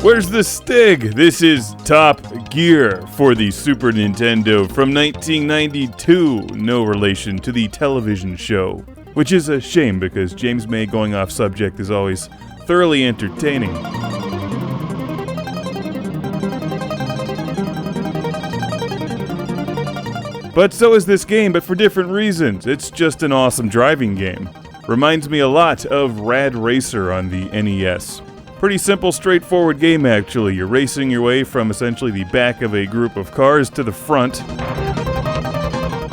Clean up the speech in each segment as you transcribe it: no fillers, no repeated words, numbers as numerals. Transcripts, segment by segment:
Where's the Stig? This is Top Gear for the Super Nintendo from 1992. No relation to the television show. Which is a shame because James May going off subject is always thoroughly entertaining. But so is this game, but for different reasons. It's just an awesome driving game. Reminds me a lot of Rad Racer on the NES. Pretty simple, straightforward game actually. You're racing your way from essentially the back of a group of cars to the front.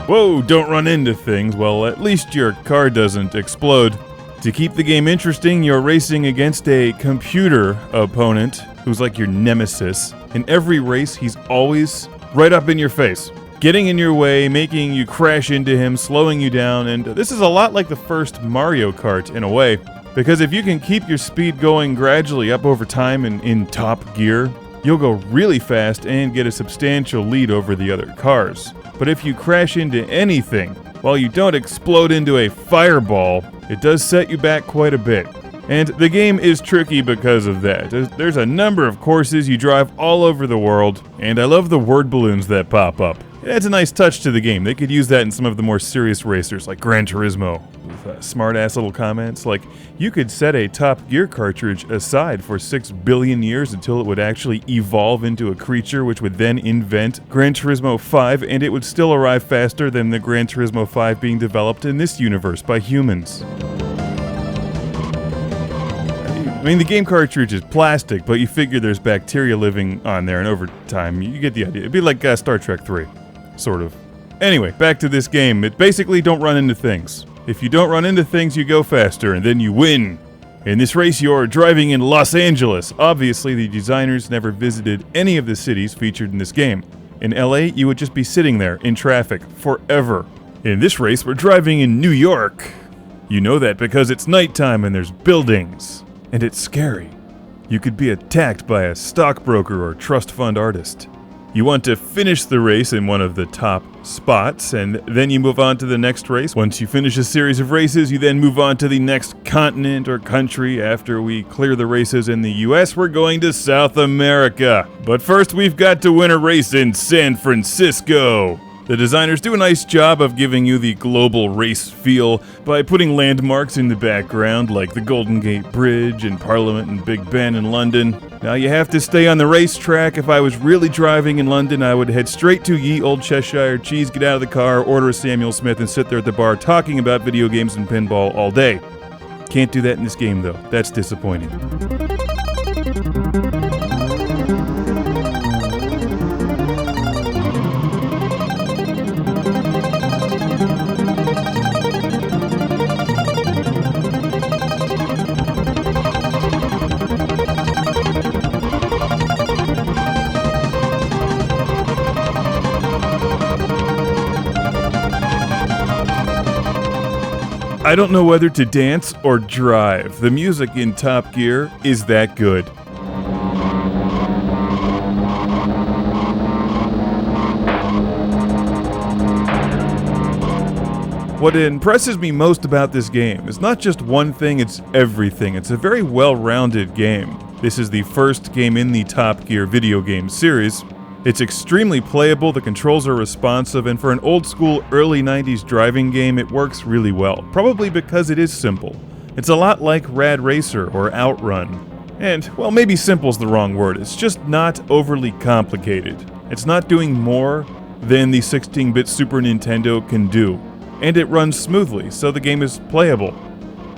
Whoa, don't run into things. Well, at least your car doesn't explode. To keep the game interesting, you're racing against a computer opponent who's like your nemesis. In every race, he's always right up in your face, getting in your way, making you crash into him, slowing you down, and this is a lot like the first Mario Kart in a way, because if you can keep your speed going gradually up over time and in Top Gear, you'll go really fast and get a substantial lead over the other cars. But if you crash into anything, while you don't explode into a fireball, it does set you back quite a bit. And the game is tricky because of that. There's a number of courses, you drive all over the world, and I love the word balloons that pop up. It adds a nice touch to the game. They could use that in some of the more serious racers, like Gran Turismo, with smart-ass little comments, like, you could set a Top Gear cartridge aside for 6 billion years until it would actually evolve into a creature which would then invent Gran Turismo 5, and it would still arrive faster than the Gran Turismo 5 being developed in this universe by humans. I mean, the game cartridge is plastic, but you figure there's bacteria living on there, and over time, you get the idea. It'd be like Star Trek 3, sort of. Anyway, back to this game. It basically don't run into things. If you don't run into things, you go faster, and then you win. In this race, you're driving in Los Angeles. Obviously, the designers never visited any of the cities featured in this game. In LA, you would just be sitting there in traffic forever. In this race, we're driving in New York. You know that because it's nighttime and there's buildings. And it's scary. You could be attacked by a stockbroker or trust fund artist. You want to finish the race in one of the top spots, and then you move on to the next race. Once you finish a series of races, you then move on to the next continent or country. After we clear the races in the US, we're going to South America. But first, we've got to win a race in San Francisco. The designers do a nice job of giving you the global race feel by putting landmarks in the background like the Golden Gate Bridge and Parliament and Big Ben in London. Now you have to stay on the racetrack. If I was really driving in London, I would head straight to Ye Old Cheshire Cheese, get out of the car, order a Samuel Smith, and sit there at the bar talking about video games and pinball all day. Can't do that in this game though. That's disappointing. I don't know whether to dance or drive. The music in Top Gear is that good. What impresses me most about this game is not just one thing, it's everything. It's a very well-rounded game. This is the first game in the Top Gear video game series. It's extremely playable, the controls are responsive, and for an old-school early 90s driving game, it works really well. Probably because it is simple. It's a lot like Rad Racer or Outrun. And, well, maybe simple's the wrong word. It's just not overly complicated. It's not doing more than the 16-bit Super Nintendo can do. And it runs smoothly, so the game is playable.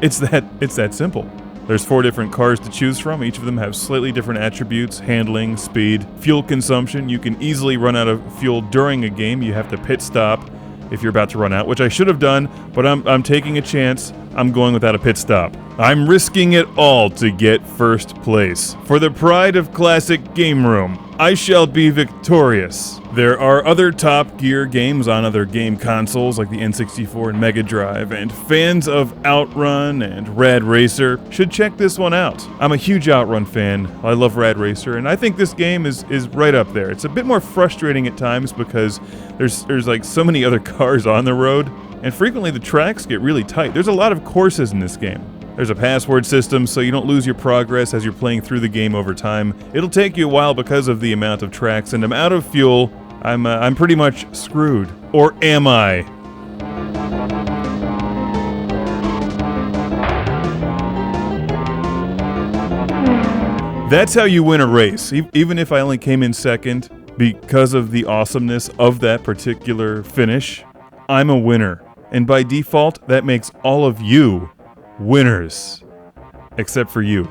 It's that simple. There's 4 different cars to choose from. Each of them have slightly different attributes: handling, speed, fuel consumption. You can easily run out of fuel during a game. You have to pit stop if you're about to run out, which I should have done, but I'm taking a chance. I'm going without a pit stop. I'm risking it all to get first place. For the pride of classic Game Room, I shall be victorious. There are other Top Gear games on other game consoles like the N64 and Mega Drive, and fans of Outrun and Rad Racer should check this one out. I'm a huge Outrun fan. I love Rad Racer, and I think this game is right up there. It's a bit more frustrating at times because there's like so many other cars on the road, and frequently the tracks get really tight. There's a lot of courses in this game. There's a password system so you don't lose your progress as you're playing through the game over time. It'll take you a while because of the amount of tracks, and I'm out of fuel. I'm pretty much screwed. Or am I? That's how you win a race. Even if I only came in second, because of the awesomeness of that particular finish, I'm a winner. And by default, that makes all of you winners. Except for you.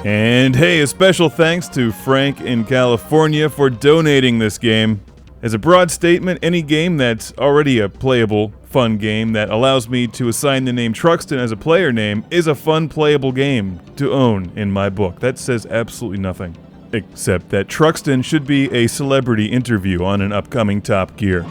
And hey, a special thanks to Frank in California for donating this game. As a broad statement, any game that's already a playable, fun game that allows me to assign the name Truxton as a player name is a fun, playable game to own in my book. That says absolutely nothing. Except that Truxton should be a celebrity interview on an upcoming Top Gear.